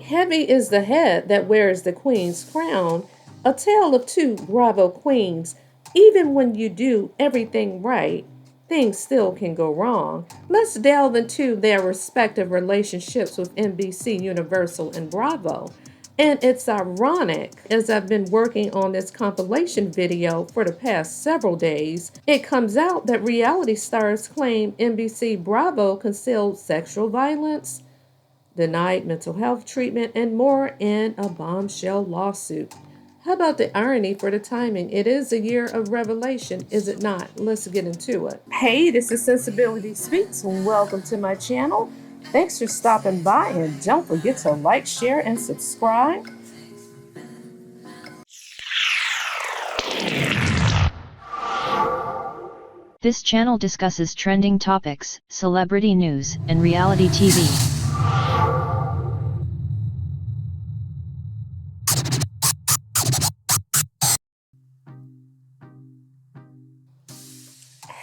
Heavy is the head that wears the queen's crown, a tale of two Bravo queens. Even when you do everything right, things still can go wrong. Let's delve into their respective relationships with NBC, Universal, and Bravo. And it's ironic, as I've been working on this compilation video for the past several days, it comes out that reality stars claim NBC Bravo concealed sexual violence, denied mental health treatment, and more in a bombshell lawsuit. How about the irony for the timing? It is a year of revelation, is it not? Let's get into it. Hey, this is Sensibility Speaks. Welcome to my channel. Thanks for stopping by, and don't forget to like, share, and subscribe. This channel discusses trending topics, celebrity news, and reality TV.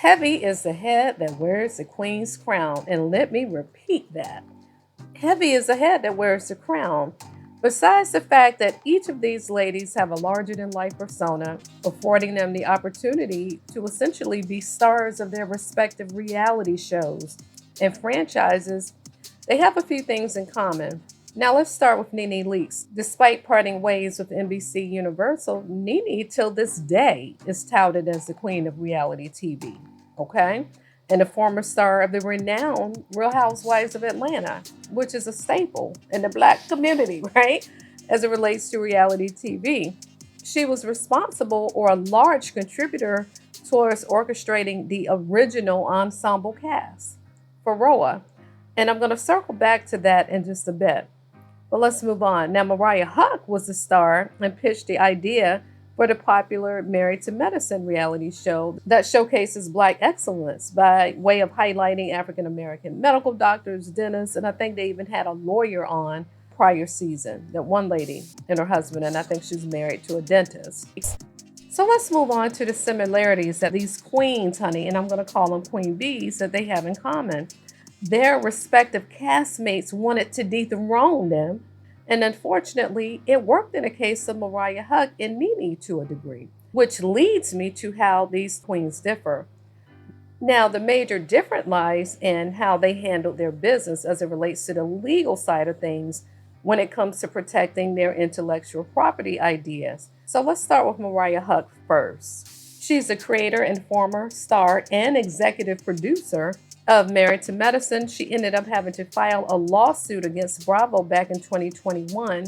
Heavy is the head that wears the queen's crown, and let me repeat that. Heavy is the head that wears the crown. Besides the fact that each of these ladies have a larger-than-life persona, affording them the opportunity to essentially be stars of their respective reality shows and franchises, they have a few things in common. Now let's start with NeNe Leakes. Despite parting ways with NBC Universal, NeNe till this day is touted as the queen of reality TV, okay? And a former star of the renowned Real Housewives of Atlanta, which is a staple in the Black community, right? As it relates to reality TV. She was responsible or a large contributor towards orchestrating the original ensemble cast for ROA. And I'm going to circle back to that in just a bit. But let's move on. Now, Mariah was the star and pitched the idea for the popular Married to Medicine reality show that showcases Black excellence by way of highlighting African-American medical doctors, dentists, and I think they even had a lawyer on prior season, that one lady and her husband, and I think she's married to a dentist. So let's move on to the similarities that these queens, honey, and I'm going to call them queen bees, that they have in common. Their respective castmates wanted to dethrone them, and unfortunately, it worked in the case of Mariah and NeNe to a degree, which leads me to how these queens differ. Now, the major difference lies in how they handled their business as it relates to the legal side of things when it comes to protecting their intellectual property ideas. So let's start with Mariah first. She's the creator and former star and executive producer of Married to Medicine. She ended up having to file a lawsuit against Bravo back in 2021,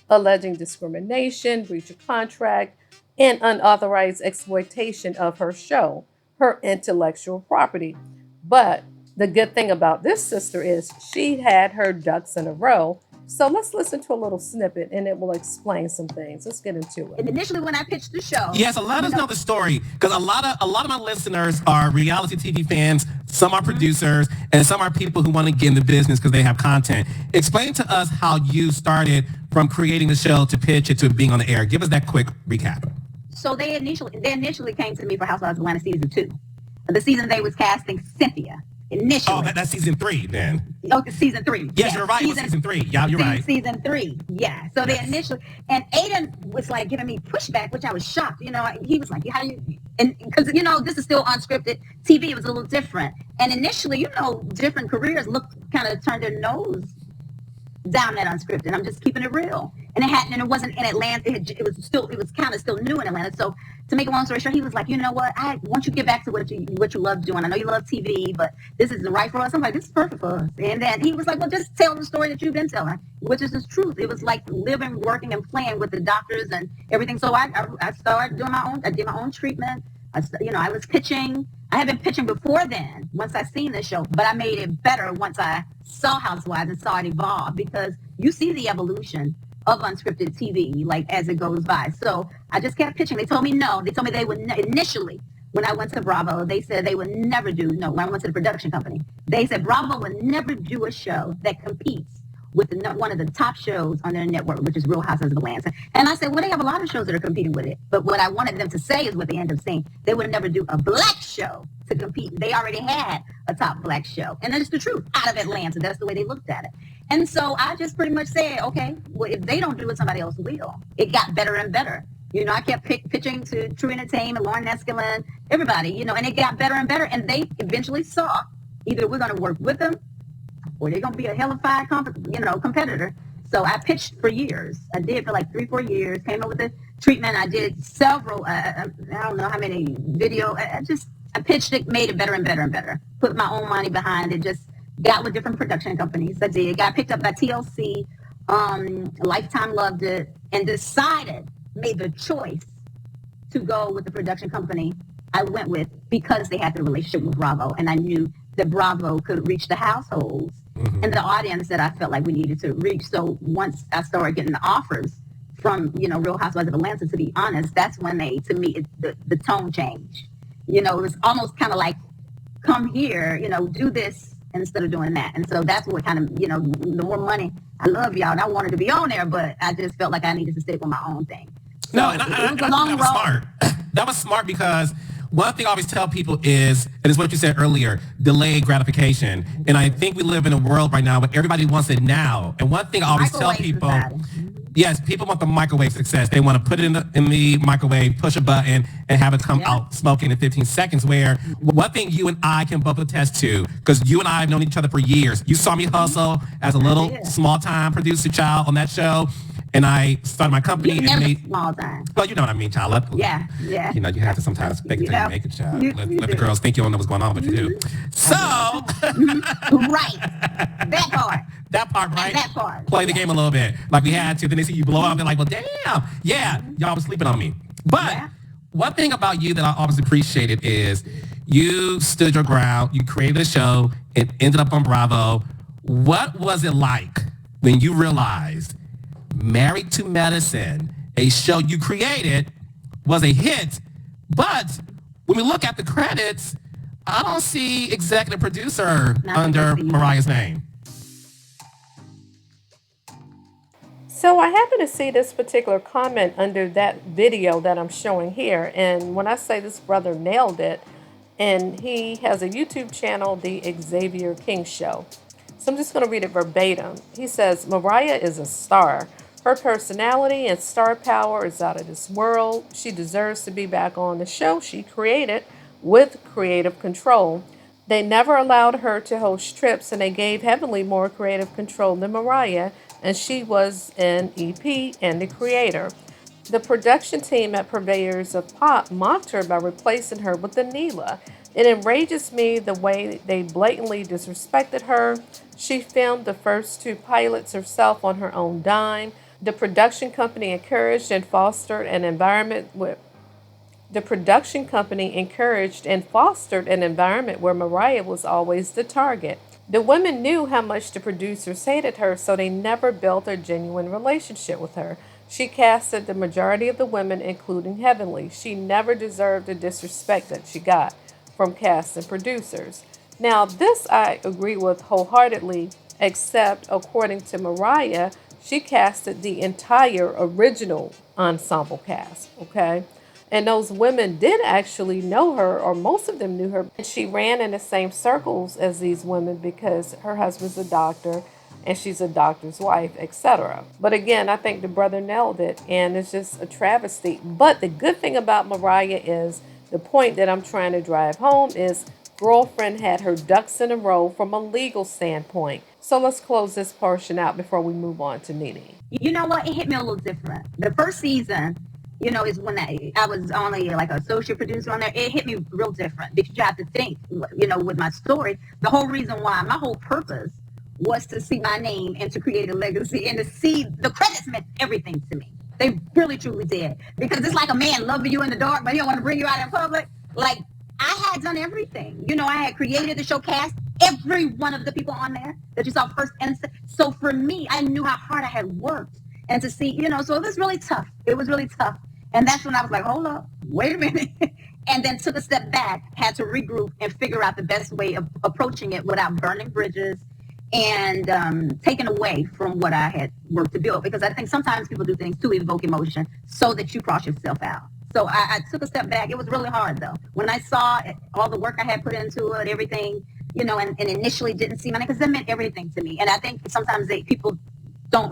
alleging discrimination, breach of contract, and unauthorized exploitation of her show, her intellectual property. But the good thing about this sister is she had her ducks in a row. So let's listen to a little snippet and it will explain some things. Let's get into it. And initially when I pitched the show. Yeah, so let us know the story, because a lot of my listeners are reality TV fans, some are producers, and some are people who want to get in the business because they have content. Explain to us how you started from creating the show to pitch it to being on the air. Give us that quick recap. So they initially came to me for Housewives of Atlanta season 2. The season they was casting Cynthia. Initially. Oh, that's season 3 then. Oh, season 3. Yes, you're right. It was season 3. Yeah, you're right. Season 3. Yeah. So they initially, and Aiden was like giving me pushback, which I was shocked. You know, he was like, "How do you?" And because this is still unscripted TV, it was a little different. And initially, different careers kind of turned their nose down that unscripted. I'm just keeping it real. And it wasn't in Atlanta. It was kind of still new in Atlanta. So to make a long story short, he was like, you know what? I want you to get back to what you love doing. I know you love TV, but this isn't right for us. I'm like, this is perfect for us. And then he was like, well, just tell the story that you've been telling, which is the truth. It was like living, working, and playing with the doctors and everything. So I started doing I did my own treatment. I was pitching. I had been pitching before then, once I seen the show, but I made it better once I saw Housewives and saw it evolve, because you see the evolution of unscripted TV, like as it goes by. So I just kept pitching. They told me no. They told me they would initially, when I went to Bravo, they said they would never do, no, when I went to the production company, they said Bravo would never do a show that competes with one of the top shows on their network, which is Real Housewives of Atlanta. And I said, well, they have a lot of shows that are competing with it. But what I wanted them to say is what they ended up saying. They would never do a black show to compete. They already had a top black show. And that's the truth, out of Atlanta. That's the way they looked at it. And so I just pretty much said, okay, well, if they don't do it, somebody else will. It got better and better. I kept pitching to True Entertainment, Lauren Eskelin, everybody, and it got better and better. And they eventually saw either we're going to work with them or they're going to be a hellified competitor. So I pitched for years. I did for like 3-4 years, came up with the treatment. I did several, I don't know how many video. I pitched it, made it better and better and better. Put my own money behind it, just got with different production companies. I did. Got picked up by TLC. Lifetime loved it and made the choice to go with the production company I went with because they had the relationship with Bravo. And I knew that Bravo could reach the households and the audience that I felt like we needed to reach. So once I started getting the offers from, Real Housewives of Atlanta, to be honest, that's when the tone changed. It was almost kind of like, come here, do this instead of doing that. And so that's what kind of, the more money. I love y'all and I wanted to be on there, but I just felt like I needed to stick with my own thing. So no, and I think that was smart. That was smart because one thing I always tell people is, and it's what you said earlier, delayed gratification. And I think we live in a world right now where everybody wants it now. And one thing I always tell people, yes, people want the microwave success. They want to put it in the microwave, push a button, and have it come out smoking in 15 seconds. Where one thing you and I can both attest to, because you and I have known each other for years. You saw me hustle as a little small-time producer child on that show. And I started my company. Small time. Well, you know what I mean, child. Yeah. You have to sometimes make it till you make it, child. Let the girls think you don't know what's going on, but you do. So. Right. That part. That part, right? That part. Play the game a little bit. Like we had to. Then they see you blow up. They're like, well, damn. Yeah, y'all was sleeping on me. But one thing about you that I always appreciated is you stood your ground. You created a show. It ended up on Bravo. What was it like when you realized Married to Medicine, a show you created, was a hit, but when we look at the credits, I don't see executive producer under Mariah's name. So I happen to see this particular comment under that video that I'm showing here. And when I say this brother nailed it, and he has a YouTube channel, The Xavier King Show. So I'm just going to read it verbatim. He says, Mariah is a star. Her personality and star power is out of this world. She deserves to be back on the show she created with creative control. They never allowed her to host trips, and they gave Heavenly more creative control than Mariah, and she was an EP and the creator. The production team at Purveyors of Pop mocked her by replacing her with Anila. It enrages me the way they blatantly disrespected her. She filmed the first 2 pilots herself on her own dime. The production company encouraged and fostered an environment where Mariah was always the target. The women knew how much the producers hated her, so they never built a genuine relationship with her. She casted the majority of the women, including Heavenly. She never deserved the disrespect that she got from cast and producers. Now, this I agree with wholeheartedly, except according to Mariah, she casted the entire original ensemble cast, okay? And those women did actually know her, or most of them knew her. And she ran in the same circles as these women because her husband's a doctor and she's a doctor's wife, etc. But again, I think the brother nailed it, and it's just a travesty. But the good thing about Mariah is, the point that I'm trying to drive home is, girlfriend had her ducks in a row from a legal standpoint. So let's close this portion out before we move on to NeNe. You know what? It hit me a little different. The first season, is when I was only like an associate producer on there. It hit me real different because you have to think, with my story, the whole reason why, my whole purpose was to see my name and to create a legacy, and to see the credits meant everything to me. They really, truly did. Because it's like a man loving you in the dark, but he don't want to bring you out in public. Like, I had done everything. I had created the show, cast every one of the people on there that you saw first. And so for me, I knew how hard I had worked. And to see, so it was really tough. It was really tough. And that's when I was like, hold up, wait a minute. And then took a step back, had to regroup and figure out the best way of approaching it without burning bridges and taking away from what I had worked to build. Because I think sometimes people do things to evoke emotion so that you cross yourself out. So I took a step back. It was really hard, though. When I saw all the work I had put into it, everything, and initially didn't see money because that meant everything to me. And I think sometimes people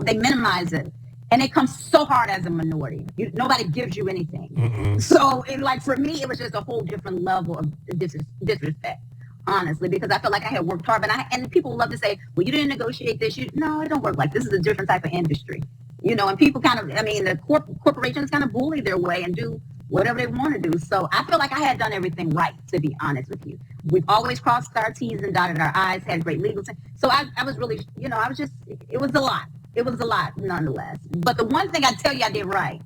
they minimize it. And it comes so hard as a minority. Nobody gives you anything. Mm-hmm. So, for me, it was just a whole different level of disrespect, honestly, because I felt like I had worked hard. And people love to say, well, you didn't negotiate this. No, it don't work like this. This is a different type of industry. And people the corporations kind of bully their way and do whatever they want to do. So I feel like I had done everything right, to be honest with you. We've always crossed our T's and dotted our I's, had great legal team. So I was really, it was a lot. It was a lot, nonetheless. But the one thing I tell you I did right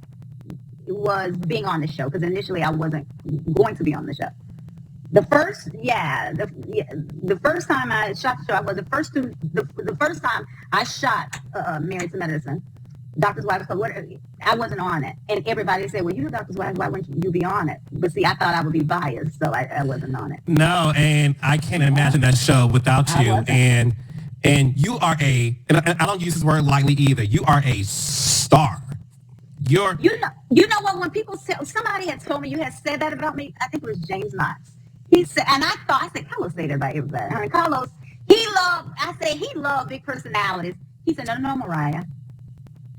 was being on the show, because initially I wasn't going to be on the show. The first time I shot the show, the first time I shot Married to Medicine, Doctor's Wife. So I wasn't on it, and everybody said, "Well, you're Doctor's Wife. Why wouldn't you be on it?" But see, I thought I would be biased, so I wasn't on it. No, and I can't imagine that show without you. And you are and I don't use this word lightly either. You are a star. You know what? When people say, somebody had told me you had said that about me. I think it was James Knotts. He said, and I said, Carlos say that about everybody. I mean, Carlos, he loved big personalities. He said, no, Mariah.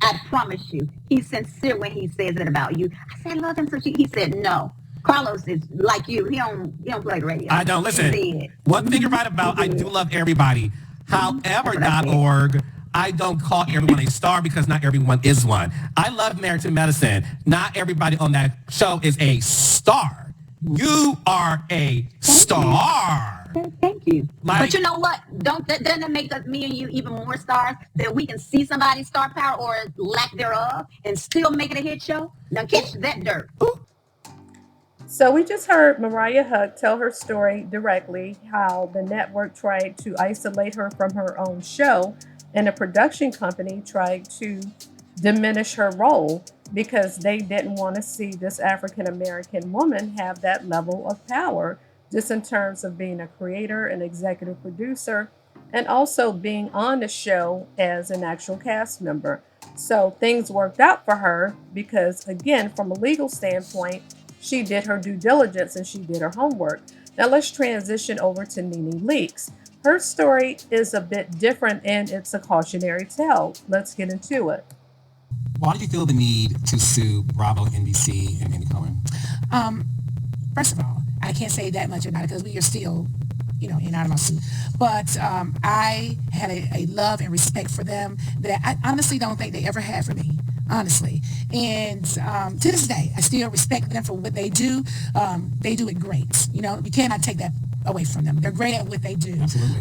I promise you, he's sincere when he says it about you. I said, I love him. So he said, no. Carlos is like you. He don't play the radio. I don't. Listen, one thing you're right about, I do love everybody. However.org, I don't call everyone a star because not everyone is one. I love Married to Medicine. Not everybody on that show is a star. You are a star. Thank you. But you know what? Doesn't that make me and you even more stars? That we can see somebody's star power or lack thereof and still make it a hit show? Now catch that dirt. So we just heard Mariah Huq tell her story directly, how the network tried to isolate her from her own show and a production company tried to diminish her role because they didn't want to see this African-American woman have that level of power, just in terms of being a creator, an executive producer, and also being on the show as an actual cast member. So things worked out for her because, again, from a legal standpoint, she did her due diligence and she did her homework. Now let's transition over to NeNe Leakes. Her story is a bit different and it's a cautionary tale. Let's get into it. Why did you feel the need to sue Bravo, NBC, and Andy Cohen? First of all, I can't say that much about it because we are still, in our lawsuit. But I had a love and respect for them that I honestly don't think they ever had for me. Honestly. And to this day, I still respect them for what they do. They do it great. You cannot take that away from them. They're great at what they do. Absolutely.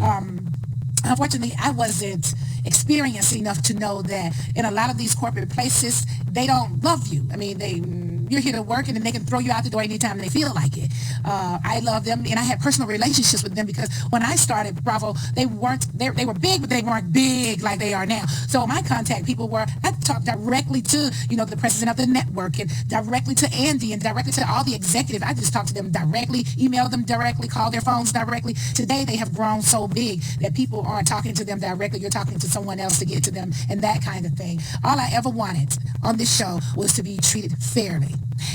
Unfortunately, I wasn't experienced enough to know that in a lot of these corporate places, they don't love you. I mean, you're here to work and then they can throw you out the door anytime they feel like it. I love them and I had personal relationships with them because when I started Bravo, they were big, but they weren't big like they are now. So my contact people I talked directly to, the president of the network and directly to Andy and directly to all the executives. I just talked to them directly, emailed them directly, called their phones directly. Today, they have grown so big that people aren't talking to them directly. You're talking to someone else to get to them and that kind of thing. All I ever wanted on this show was to be treated fairly.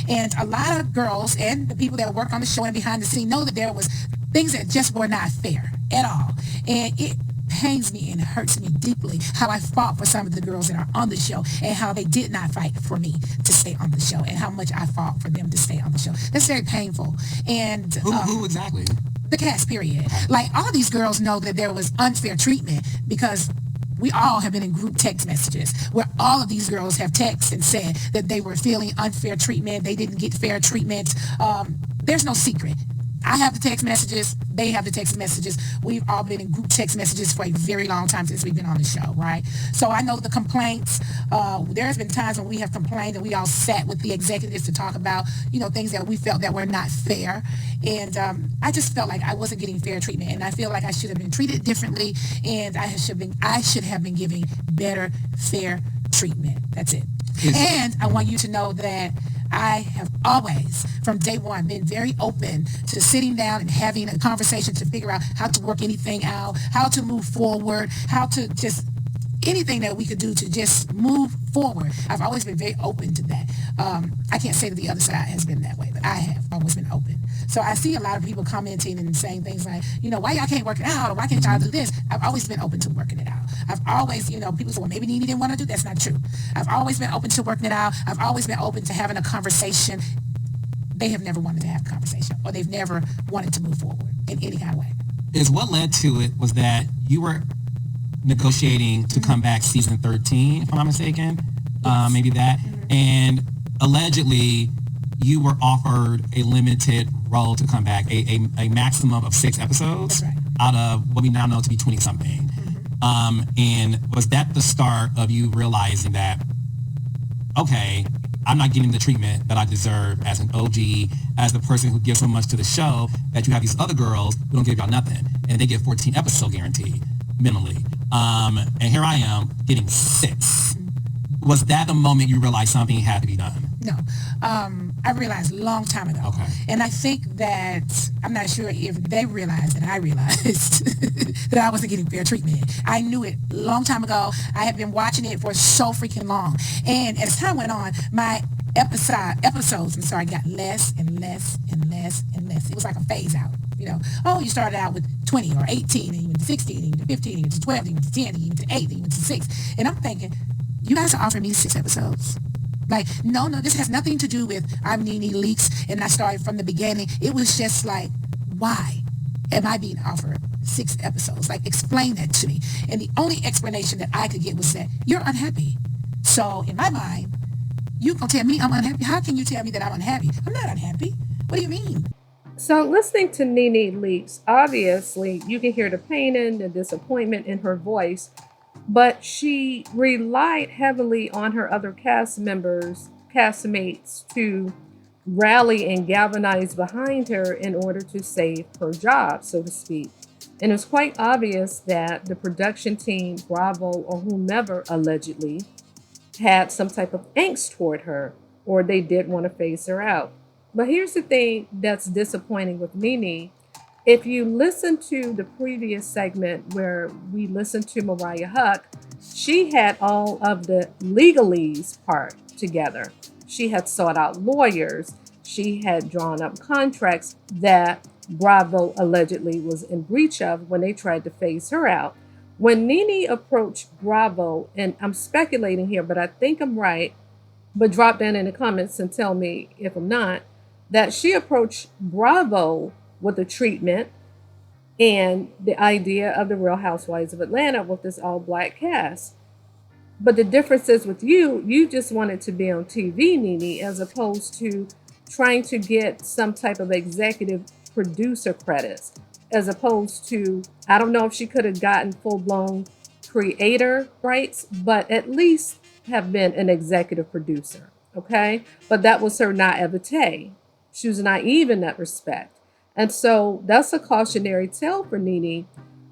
And a lot of girls and the people that work on the show and behind the scene know that there was things that just were not fair at all. And it pains me and hurts me deeply how I fought for some of the girls that are on the show and how they did not fight for me to stay on the show and how much I fought for them to stay on the show. That's very painful. And who exactly? The cast, period. Like, all of these girls know that there was unfair treatment because we all have been in group text messages where all of these girls have texted and said that they were feeling unfair treatment. They didn't get fair treatment. There's no secret. I have the text messages. They have the text messages. We've all been in group text messages for a very long time since we've been on the show, right? So I know the complaints. There's been times when we have complained and we all sat with the executives to talk about, things that we felt that were not fair. And I just felt like I wasn't getting fair treatment. And I feel like I should have been treated differently. And I should have been giving better, fair treatment. That's it. And I want you to know that I have always, from day one, been very open to sitting down and having a conversation to figure out how to work anything out, how to move forward, how to just anything that we could do to just move forward. I've always been very open to that. I can't say that the other side has been that way, but I have always been open. So I see a lot of people commenting and saying things like, why y'all can't work it out, or why can't y'all do this? I've always been open to working it out. I've always, people say, well, maybe NeNe didn't want to do. That's not true. I've always been open to working it out. I've always been open to having a conversation. They have never wanted to have a conversation, or they've never wanted to move forward in any kind of way. Is what led to it was that you were negotiating to come back season 13, if I'm not mistaken, maybe that, and allegedly you were offered a limited role to come back, a maximum of 6 episodes. That's right. Out of what we now know to be 20 something. And was that the start of you realizing that, okay, I'm not getting the treatment that I deserve as an OG, as the person who gives so much to the show, that you have these other girls who don't give y'all nothing, and they get 14 episode guarantee minimally. And here I am getting 6. Was that the moment you realized something had to be done? No. I realized a long time ago. Okay. And I think that, I'm not sure if they realized that I realized that I wasn't getting fair treatment. I knew it a long time ago. I had been watching it for so freaking long. And as time went on, my episodes, got less and less and less and less. It was like a phase out. You started out with 20 or 18, and you went to 16, and you went to 15, and you went to 12, and you went to 10, and you went to 8, and you went to 6. And I'm thinking, you guys are offering me 6 episodes. Like, no, this has nothing to do with I'm NeNe Leaks and I started from the beginning. It was just like, why am I being offered 6 episodes? Like, explain that to me. And the only explanation that I could get was that you're unhappy. So in my mind, you gonna tell me I'm unhappy? How can you tell me that I'm unhappy? I'm not unhappy. What do you mean? So listening to NeNe Leaks, obviously you can hear the pain and the disappointment in her voice, but she relied heavily on her other castmates to rally and galvanize behind her in order to save her job, so to speak. And it's quite obvious that the production team, Bravo, or whomever allegedly, had some type of angst toward her, or they did want to phase her out. But here's the thing that's disappointing with NeNe. If you listen to the previous segment where we listened to Mariah Huck, she had all of the legalese part together. She had sought out lawyers. She had drawn up contracts that Bravo allegedly was in breach of when they tried to phase her out. When NeNe approached Bravo, and I'm speculating here, but I think I'm right, but drop down in the comments and tell me if I'm not, that she approached Bravo with the treatment and the idea of the Real Housewives of Atlanta with this all-black cast. But the difference is with you just wanted to be on TV, NeNe, as opposed to trying to get some type of executive producer credits, as opposed to, I don't know if she could have gotten full-blown creator rights, but at least have been an executive producer, okay? But that was her naivete. She was naive in that respect. And so that's a cautionary tale for NeNe.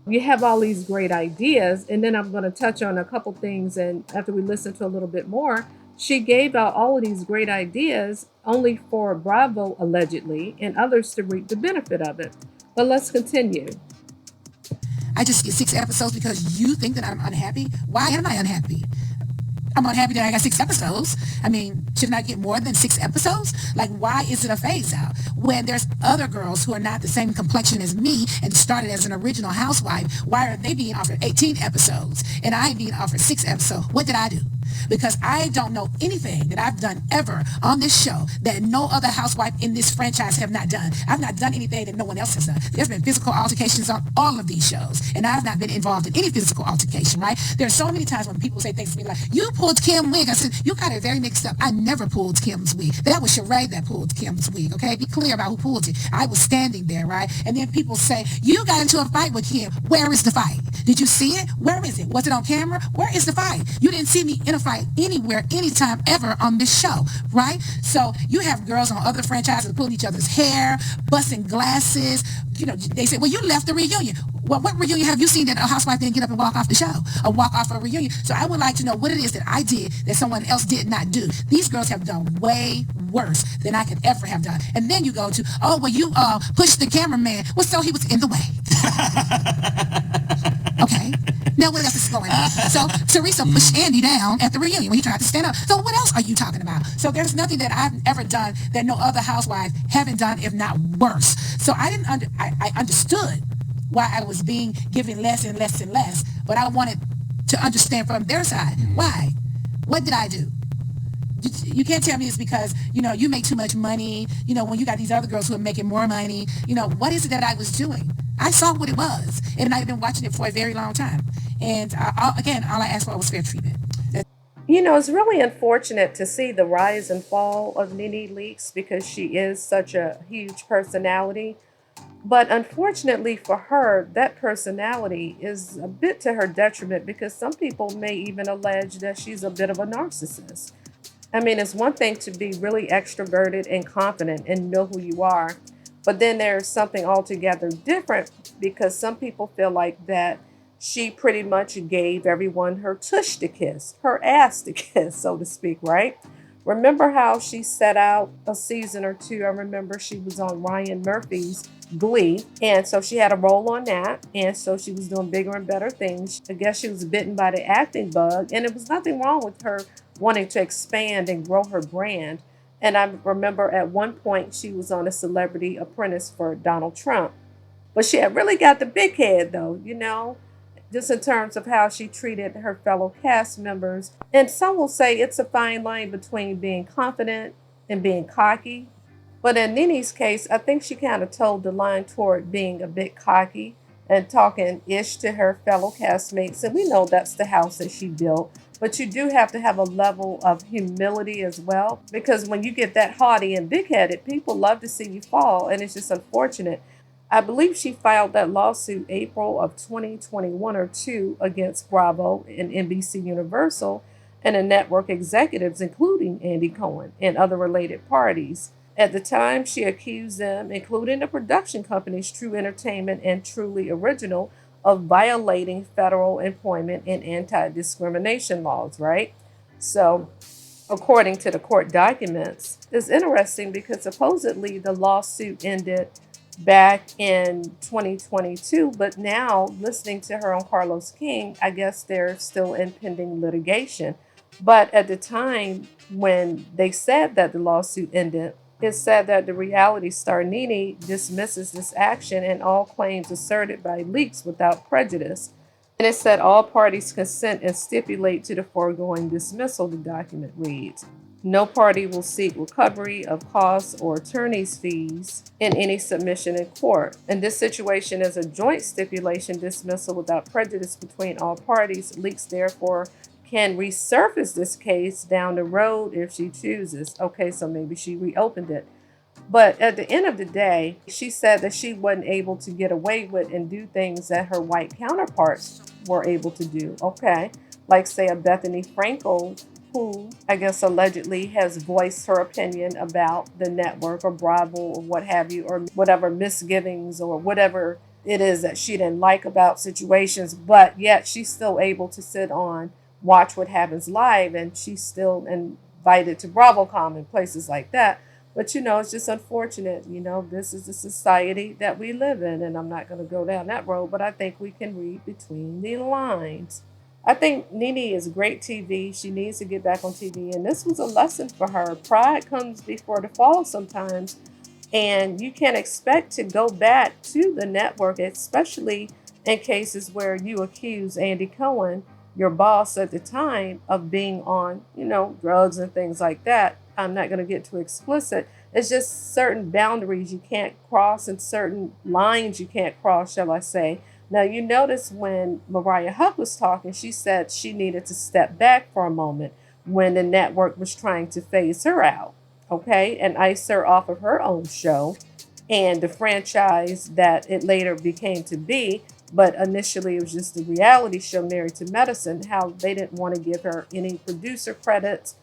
You have all these great ideas, and then I'm going to touch on a couple things, and after we listen to a little bit more, she gave out all of these great ideas only for Bravo, allegedly, and others to reap the benefit of it. But let's continue. I just get 6 episodes because you think that I'm unhappy? Why am I unhappy? I'm unhappy that I got 6 episodes. I mean, shouldn't I get more than 6 episodes? Like, why is it a phase out? When there's other girls who are not the same complexion as me and started as an original housewife, why are they being offered 18 episodes and I being offered 6 episodes? What did I do? Because I don't know anything that I've done ever on this show that no other housewife in this franchise have not done. I've not done anything that no one else has done. There's been physical altercations on all of these shows, and I've not been involved in any physical altercation, right? There's so many times when people say things to me like, you pulled Kim's wig. I said, you got it very mixed up. I never pulled Kim's wig. That was Sheree that pulled Kim's wig, okay? Be clear about who pulled it. I was standing there, right? And then people say, you got into a fight with Kim. Where is the fight? Did you see it? Where is it? Was it on camera? Where is the fight? You didn't see me in a fight anywhere, anytime, ever on this show, right? So you have girls on other franchises pulling each other's hair, busting glasses. You know, they say, well, you left the reunion. Well, what reunion have you seen that a housewife didn't get up and walk off the show or walk off a reunion? So I would like to know what it is that I did that someone else did not do. These girls have done way worse than I could ever have done. And then you go to, oh, well, you pushed the cameraman. Well, so he was in the way. Okay. Now what else is going on? So Teresa pushed Andy down at the reunion when he tried to stand up. So what else are you talking about? So there's nothing that I've ever done that no other housewife haven't done, if not worse. So I understood why I was being given less and less and less, but I wanted to understand from their side. Why? What did I do? You can't tell me it's because, you make too much money, when you got these other girls who are making more money, what is it that I was doing? I saw what it was, and I've been watching it for a very long time. And all I asked for was fair treatment. It's really unfortunate to see the rise and fall of NeNe Leakes because she is such a huge personality. But unfortunately for her, that personality is a bit to her detriment because some people may even allege that she's a bit of a narcissist. I mean, it's one thing to be really extroverted and confident and know who you are, but then there's something altogether different because some people feel like that she pretty much gave everyone her tush to kiss, her ass to kiss, so to speak, right? Remember how she set out a season or two? I remember she was on Ryan Murphy's Glee, and so she had a role on that, and so she was doing bigger and better things. I guess she was bitten by the acting bug, and it was nothing wrong with her wanting to expand and grow her brand. And I remember at one point she was on a Celebrity Apprentice for Donald Trump, but she had really got the big head though, just in terms of how she treated her fellow cast members. And some will say it's a fine line between being confident and being cocky. But in NeNe's case, I think she kind of told the line toward being a bit cocky and talking ish to her fellow castmates. And we know that's the house that she built. But you do have to have a level of humility as well, because when you get that haughty and big headed, people love to see you fall. And it's just unfortunate. I believe she filed that lawsuit April of 2021 or 2 against Bravo and NBC Universal and the network executives, including Andy Cohen and other related parties. At the time, she accused them, including the production companies True Entertainment and Truly Original, of violating federal employment and anti-discrimination laws, right? So, according to the court documents, it's interesting because supposedly the lawsuit ended back in 2022, but now listening to her on Carlos King, I guess they're still in pending litigation. But at the time when they said that the lawsuit ended, it said that the reality star NeNe dismisses this action and all claims asserted by Leakes without prejudice. And it said all parties consent and stipulate to the foregoing dismissal, the document reads. No party will seek recovery of costs or attorney's fees in any submission in court. And this situation is a joint stipulation dismissal without prejudice between all parties. Leakes therefore can resurface this case down the road if she chooses. Okay, so maybe she reopened it. But at the end of the day, she said that she wasn't able to get away with and do things that her white counterparts were able to do. Okay, like say a Bethany Frankel, who I guess allegedly has voiced her opinion about the network or Bravo or what have you, or whatever misgivings or whatever it is that she didn't like about situations, but yet she's still able to sit on Watch What Happens Live, and she's still invited to BravoCon and places like that. But it's just unfortunate. This is the society that we live in, and I'm not going to go down that road, but I think we can read between the lines. I think NeNe is great TV. She needs to get back on TV, and this was a lesson for her. Pride comes before the fall sometimes, and you can't expect to go back to the network, especially in cases where you accuse Andy Cohen, your boss at the time, of being on, drugs and things like that. I'm not going to get too explicit. It's just certain boundaries you can't cross and certain lines you can't cross, shall I say. Now, you notice when Mariah Huck was talking, she said she needed to step back for a moment when the network was trying to phase her out, okay, and ice her off of her own show and the franchise that it later became to be. But initially, it was just a reality show, Married to Medicine, how they didn't want to give her any producer credits,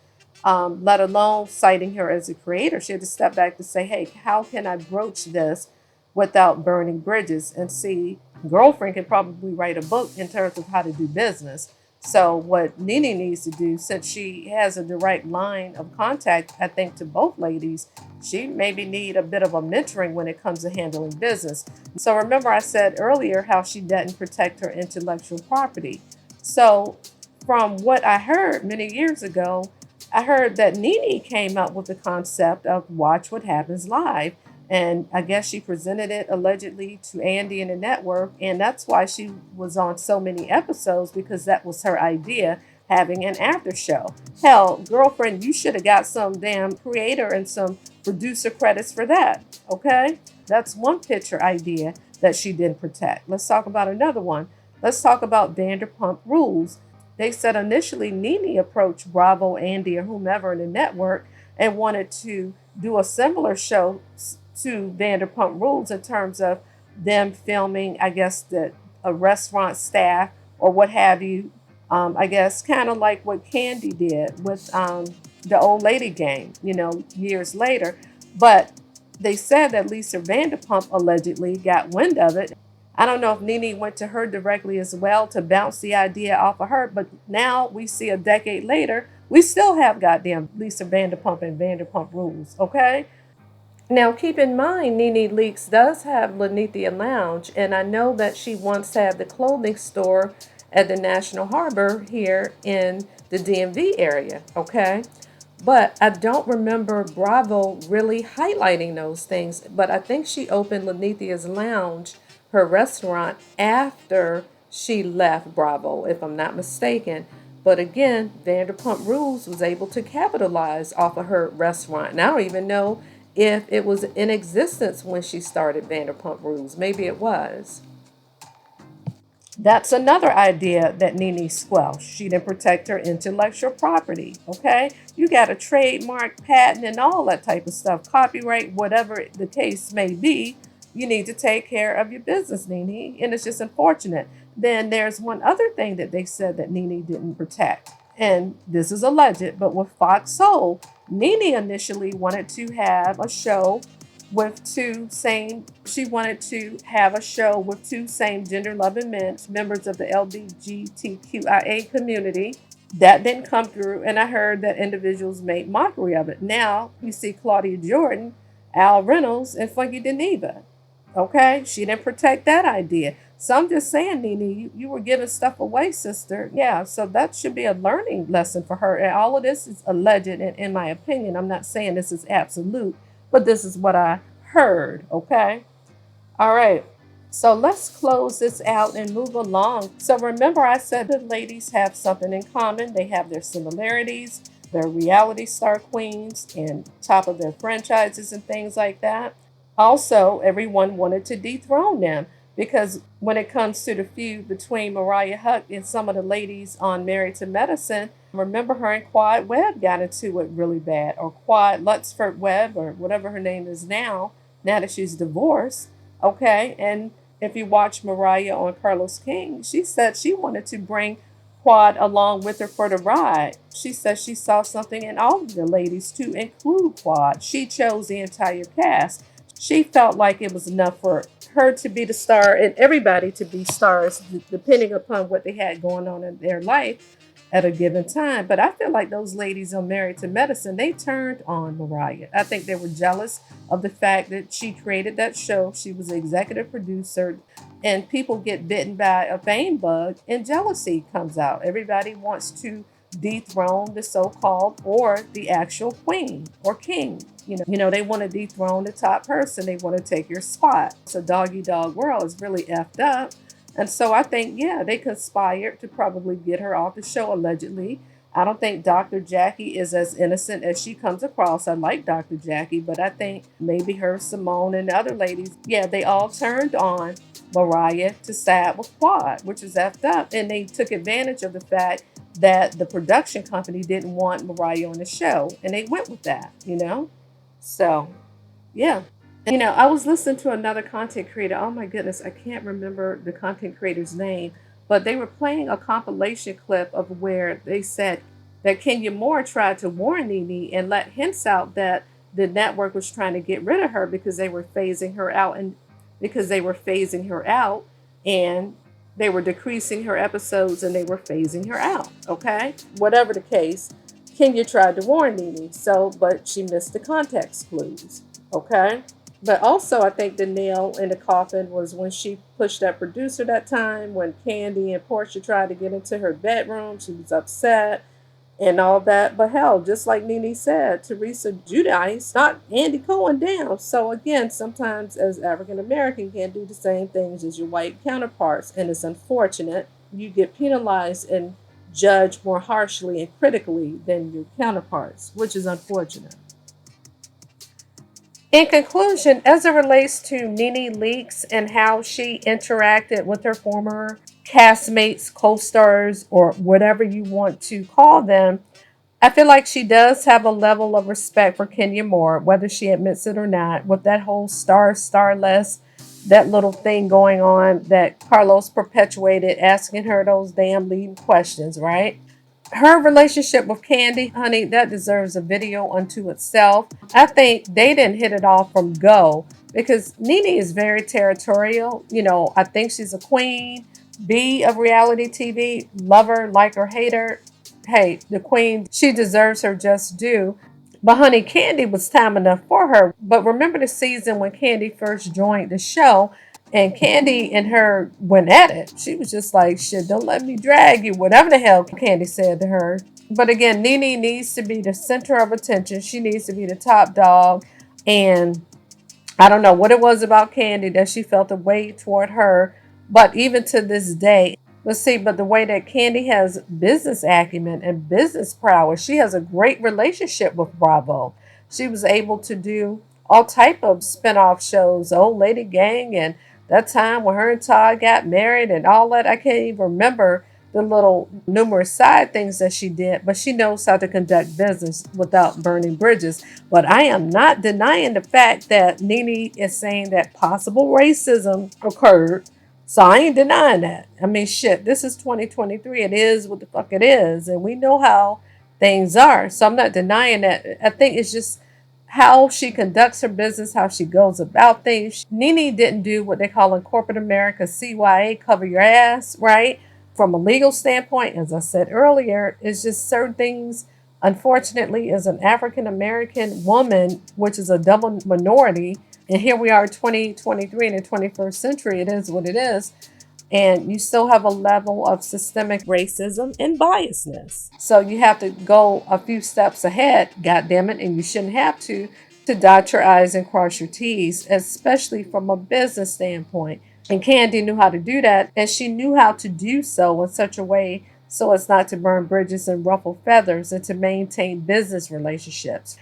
let alone citing her as a creator. She had to step back to say, hey, how can I broach this without burning bridges? And see, girlfriend can probably write a book in terms of how to do business. So what NeNe needs to do, since she has a direct line of contact, I think, to both ladies, she maybe need a bit of a mentoring when it comes to handling business. So remember I said earlier how she didn't protect her intellectual property. So from what I heard many years ago, I heard that NeNe came up with the concept of Watch What Happens Live. And I guess she presented it allegedly to Andy and the network. And that's why she was on so many episodes, because that was her idea, having an after show. Hell, girlfriend, you should have got some damn creator and some producer credits for that. Okay? That's one picture idea that she didn't protect. Let's talk about another one. Let's talk about Vanderpump Rules. They said initially NeNe approached Bravo, Andy, or whomever in the network and wanted to do a similar show to Vanderpump Rules in terms of them filming, I guess, a restaurant staff or what have you. I guess kind of like what Candy did with the old lady game, years later. But they said that Lisa Vanderpump allegedly got wind of it. I don't know if NeNe went to her directly as well to bounce the idea off of her, but now we see a decade later, we still have goddamn Lisa Vanderpump and Vanderpump Rules, okay? Now, keep in mind, NeNe Leakes does have Lanithia Lounge, and I know that she once had the clothing store at the National Harbor here in the DMV area, okay? But I don't remember Bravo really highlighting those things, but I think she opened Lanithia's Lounge, her restaurant, after she left Bravo, if I'm not mistaken. But again, Vanderpump Rules was able to capitalize off of her restaurant. And I don't even know if it was in existence when she started Vanderpump Rules. Maybe it was. That's another idea that NeNe squelched. She didn't protect her intellectual property. Okay? You got a trademark, patent, and all that type of stuff, copyright, whatever the case may be. You need to take care of your business, NeNe. And it's just unfortunate. Then there's one other thing that they said that NeNe didn't protect. And this is alleged, but with Fox Soul, NeNe initially wanted to have a show with she wanted to have a show with two same gender loving men, members of the LGBTQIA community. That didn't come through, and I heard that individuals made mockery of it. Now you see Claudia Jordan, Al Reynolds, and Funky Deneva. Okay, she didn't protect that idea. So I'm just saying, NeNe, you were giving stuff away, sister. Yeah, so that should be a learning lesson for her. And all of this is alleged, and in my opinion, I'm not saying this is absolute, but this is what I heard. Okay, all right. So let's close this out and move along. So remember, I said the ladies have something in common. They have their similarities. They're reality star queens and top of their franchises and things like that. Also, everyone wanted to dethrone them because when it comes to the feud between Mariah Huck and some of the ladies on Married to Medicine, remember her and Quad Webb got into it really bad, or Quad Lutzford Webb, or whatever her name is now that she's divorced. Okay, and if you watch Mariah on Carlos King, she said she wanted to bring Quad along with her for the ride. She said she saw something in all of the ladies to include Quad. She chose the entire cast. She felt like it was enough for her to be the star and everybody to be stars, depending upon what they had going on in their life at a given time. But I feel like those ladies on Married to Medicine, they turned on Mariah. I think they were jealous of the fact that she created that show. She was the executive producer, and people get bitten by a fame bug and jealousy comes out. Everybody wants to dethrone the so-called or the actual queen or king. They want to dethrone the top person. They want to take your spot. So doggy dog world is really effed up. And so I think, yeah, they conspired to probably get her off the show allegedly. I don't think Dr. Jackie is as innocent as she comes across. I like Dr. Jackie, but I think maybe her, Simone, and the other ladies, yeah, they all turned on Mariah to side with Quad, which is effed up. And they took advantage of the fact that the production company didn't want Mariah on the show. And they went with that. So, yeah. I was listening to another content creator. Oh my goodness, I can't remember the content creator's name, but they were playing a compilation clip of where they said that Kenya Moore tried to warn NeNe and let hints out that the network was trying to get rid of her because they were phasing her out and they were decreasing her episodes and they were phasing her out. Okay, whatever the case, Kenya tried to warn NeNe, but she missed the context clues. Okay. But also, I think the nail in the coffin was when she pushed that producer that time, when Candy and Portia tried to get into her bedroom. She was upset and all that. But hell, just like NeNe said, Teresa Giudice knocked Andy Cohen down. So again, sometimes as African American can't do the same things as your white counterparts. And it's unfortunate. You get penalized and judged more harshly and critically than your counterparts, which is unfortunate. In conclusion, as it relates to NeNe Leakes and how she interacted with her former castmates, co-stars, or whatever you want to call them, I feel like she does have a level of respect for Kenya Moore, whether she admits it or not, with that whole starless, that little thing going on that Carlos perpetuated, asking her those damn leading questions, right? Her relationship with Candy, honey, that deserves a video unto itself. I think they didn't hit it off from go because NeNe is very territorial. I think she's a queen bee of reality TV. Love her, like her, hate her. Hey, the queen, she deserves her just due. But honey, Candy was time enough for her. But remember the season when Candy first joined the show and Candy and her went at it. She was just like, shit, don't let me drag you. Whatever the hell Candy said to her. But again, NeNe needs to be the center of attention. She needs to be the top dog. And I don't know what it was about Candy that she felt a way toward her. But even to this day, but the way that Candy has business acumen and business prowess, she has a great relationship with Bravo. She was able to do all type of spinoff shows, Old Lady Gang, and that time when her and Todd got married and all that. I can't even remember the little numerous side things that she did, but she knows how to conduct business without burning bridges. But I am not denying the fact that NeNe is saying that possible racism occurred. So I ain't denying that. I mean, shit, this is 2023. It is what the fuck it is. And we know how things are. So I'm not denying that. I think it's just how she conducts her business, how she goes about things. NeNe didn't do what they call in corporate America CYA, cover your ass, right? From a legal standpoint, as I said earlier, it's just certain things. Unfortunately, as an African American woman, which is a double minority, and here we are 2023 in the 21st century, it is what it is. And you still have a level of systemic racism and biasness. So you have to go a few steps ahead, God damn it, and you shouldn't have to dot your I's and cross your T's, especially from a business standpoint. And Candy knew how to do that, and she knew how to do so in such a way so as not to burn bridges and ruffle feathers and to maintain business relationships.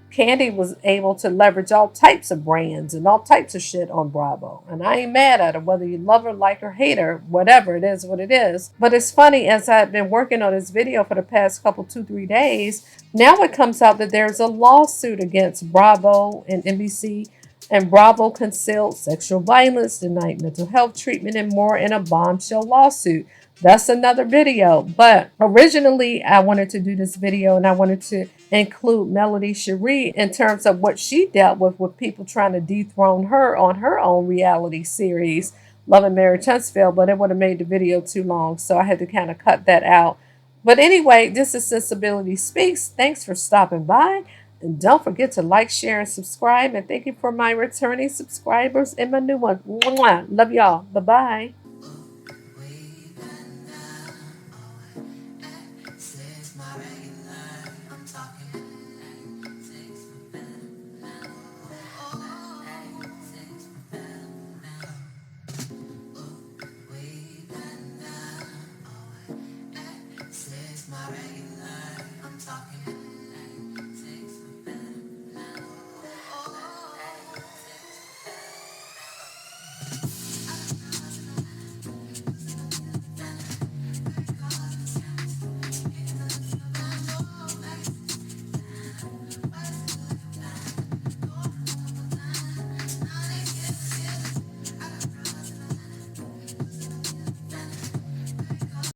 Candy was able to leverage all types of brands and all types of shit on Bravo. And I ain't mad at her, whether you love her, like her, hate her, whatever, it is what it is. But it's funny, as I've been working on this video for the past couple, 2-3 days, now it comes out that there's a lawsuit against Bravo and NBC, and Bravo concealed sexual violence, denied mental health treatment, and more in a bombshell lawsuit. That's another video. But originally, I wanted to do this video and I wanted to include Melody Cherie in terms of what she dealt with people trying to dethrone her on her own reality series, Love and Marriage Huntsville, but it would have made the video too long. So I had to kind of cut that out. But anyway, this is Sensibility Speaks. Thanks for stopping by. And don't forget to like, share, and subscribe. And thank you for my returning subscribers and my new ones. Mwah. Love y'all. Bye-bye. Says Mariah, I'm talking